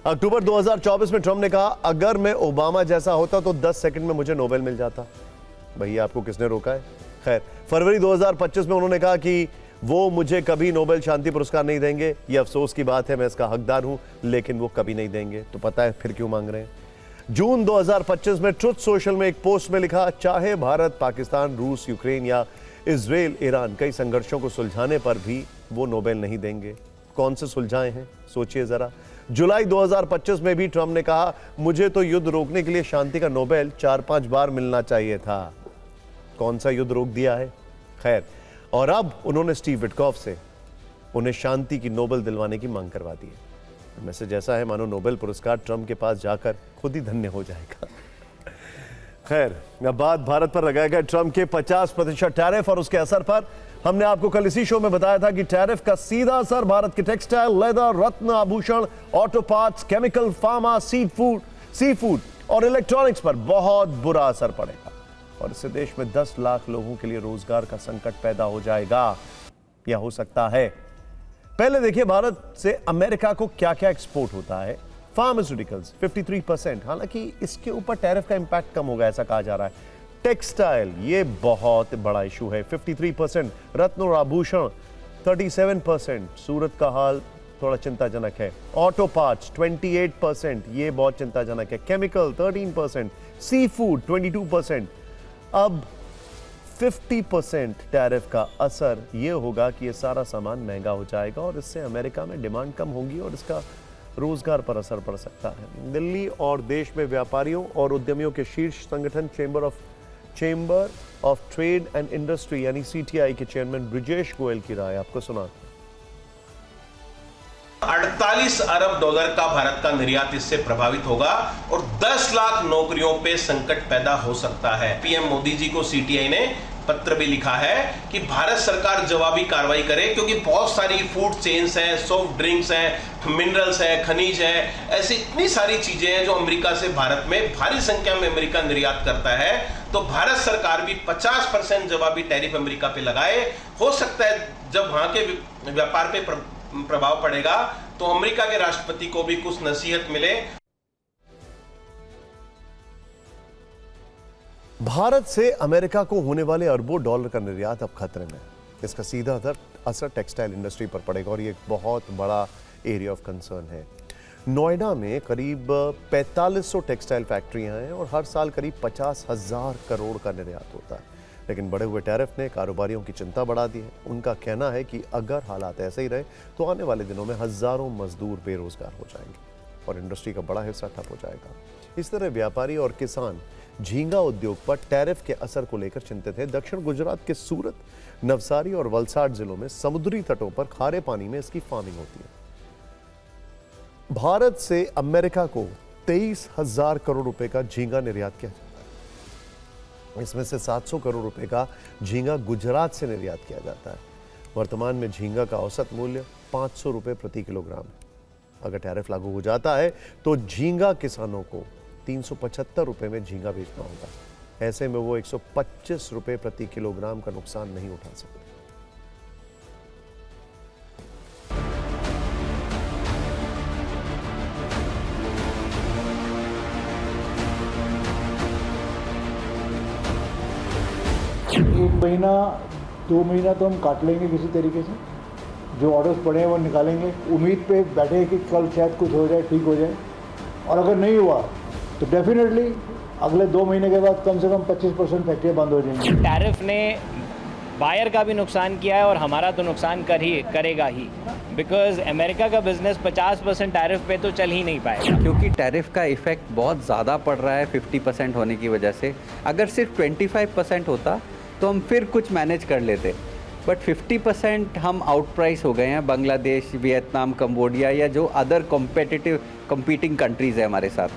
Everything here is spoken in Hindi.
अक्टूबर 2024 में ट्रंप ने कहा, अगर मैं ओबामा जैसा होता तो 10 सेकंड में मुझे नोबेल मिल जाता। भैया आपको किसने रोका है? खैर, फरवरी 2025 में उन्होंने कहा कि वो मुझे कभी नोबेल शांति पुरस्कार नहीं देंगे। ये अफसोस की बात है, मैं इसका हकदार हूं, लेकिन वो कभी नहीं देंगे। तो पता है फिर क्यों मांग रहे हैं? जून 2025 में ट्रुथ सोशल में एक पोस्ट में लिखा, चाहे भारत, पाकिस्तान, रूस, यूक्रेन या इजराइल, ईरान कई संघर्षों को सुलझाने पर भी वो नोबेल नहीं देंगे। कौन से सुलझाए हैं, सोचिए जरा। जुलाई 2025 में भी ट्रंप ने कहा, मुझे तो युद्ध रोकने के लिए शांति का नोबेल 4-5 बार मिलना चाहिए था। कौन सा युद्ध रोक दिया है? खैर, और अब उन्होंने स्टीव विटकॉफ से उन्हें शांति की नोबेल दिलवाने की मांग करवा दी है। मैसेज ऐसा है मानो नोबेल पुरस्कार ट्रंप के पास जाकर खुद ही धन्य हो जाएगा। खैर, अब बात भारत पर लगाए गए ट्रंप के 50% टैरिफ और उसके असर पर। हमने आपको कल इसी शो में बताया था कि टैरिफ का सीधा असर भारत के टेक्सटाइल, लेदर, रत्न, आभूषण, auto parts, chemical, pharma, sea food और इलेक्ट्रॉनिक्स पर बहुत बुरा असर पड़ेगा और इससे देश में 10 लाख लोगों के लिए रोजगार का संकट पैदा हो जाएगा या हो सकता है। पहले देखिए भारत से अमेरिका को क्या क्या एक्सपोर्ट होता है। फार्मास्यूटिकल्स 53%, हालांकि इसके ऊपर टैरिफ का इंपैक्ट कम होगा ऐसा कहा जा रहा है। टेक्सटाइल, ये बहुत बड़ा इशू है, 53%। रत्न और आभूषण 37%, सूरत का हाल थोड़ा चिंताजनक है। ऑटो पार्ट्स 28%, ये बहुत चिंताजनक है। Chemical 13%, sea food 22%। अब 50% टैरिफ का असर ये होगा कि ये सारा सामान महंगा हो जाएगा और इससे अमेरिका में डिमांड कम होगी और इसका रोजगार पर असर पड़ सकता है। दिल्ली और देश में व्यापारियों और उद्यमियों के शीर्ष संगठन chamber of trade and industry यानी सीटीआई के चेयरमैन ब्रिजेश गोयल की राय आपको सुना। 48 अरब डॉलर का भारत का निर्यात इससे प्रभावित होगा और 10 लाख नौकरियों पे संकट पैदा हो सकता है। पीएम मोदी जी को सीटीआई ने पत्र भी लिखा है कि भारत सरकार जवाबी कार्रवाई करे, क्योंकि बहुत सारी फूड चेन्स हैं, सॉफ्ट ड्रिंक्स हैं, मिनरल्स हैं, खनिज है, ऐसी इतनी सारी चीजें हैं जो अमेरिका से भारत में भारी संख्या में अमेरिका निर्यात करता है। तो भारत सरकार भी 50% जवाबी टैरिफ अमेरिका पे लगाए। हो सकता है जब वहां के व्यापार पे प्रभाव पड़ेगा तो अमेरिका के राष्ट्रपति को भी कुछ नसीहत मिले। भारत से अमेरिका को होने वाले अरबों डॉलर का निर्यात अब खतरे में। इसका सीधा असर टेक्सटाइल इंडस्ट्री पर पड़ेगा और ये एक बहुत बड़ा एरिया ऑफ कंसर्न है। नोएडा में करीब 4500 टेक्सटाइल फैक्ट्रियां हैं और हर साल करीब 50,000 करोड़ का निर्यात होता है। लेकिन बढ़े हुए टैरिफ ने कारोबारियों की चिंता बढ़ा दी है। उनका कहना है कि अगर हालात ऐसे ही रहे तो आने वाले दिनों में हजारों मजदूर बेरोजगार हो जाएंगे और इंडस्ट्री का बड़ा हिस्सा ठप हो जाएगा। इस तरह व्यापारी और किसान झींगा उद्योग पर टैरिफ के असर को लेकर चिंतित है। दक्षिण गुजरात के सूरत, नवसारी और वलसाड जिलों में समुद्री तटों पर खारे पानी में इसकी फार्मिंग होती है। भारत से अमेरिका को 23,000 करोड़ रुपए का झींगा निर्यात किया जाता है। इसमें से 700 करोड़ रुपए का झींगा गुजरात से निर्यात किया जाता है। वर्तमान में झींगा का औसत मूल्य 500 रुपए प्रति किलोग्राम है। अगर टैरिफ लागू हो जाता है तो झींगा किसानों को 375 रुपए में झींगा बेचना होगा। ऐसे में वो 125 रुपए प्रति किलोग्राम का नुकसान नहीं उठा सकते। एक महीना 2 महीना तो हम काट लेंगे किसी तरीके से, जो ऑर्डर्स पड़े हैं वो निकालेंगे। उम्मीद पे बैठे कि कल शायद कुछ हो जाए, ठीक हो जाए। और अगर नहीं हुआ तो डेफिनेटली अगले 2 महीने के बाद कम से कम 25% फैक्ट्रियाँ बंद हो जाएंगी। टैरिफ ने बायर का भी नुकसान किया है और हमारा तो नुकसान करेगा ही, बिकॉज अमेरिका का बिजनेस 50% टैरिफ पे तो चल ही नहीं पाएगा। क्योंकि टैरिफ का इफेक्ट बहुत ज़्यादा पड़ रहा है 50% होने की वजह से। अगर सिर्फ 25% होता तो हम फिर कुछ मैनेज कर लेते, बट 50% हम आउट प्राइस हो गए हैं बांग्लादेश, वियतनाम, कंबोडिया या जो अदर कॉम्पिटिंग कंट्रीज़ है हमारे साथ।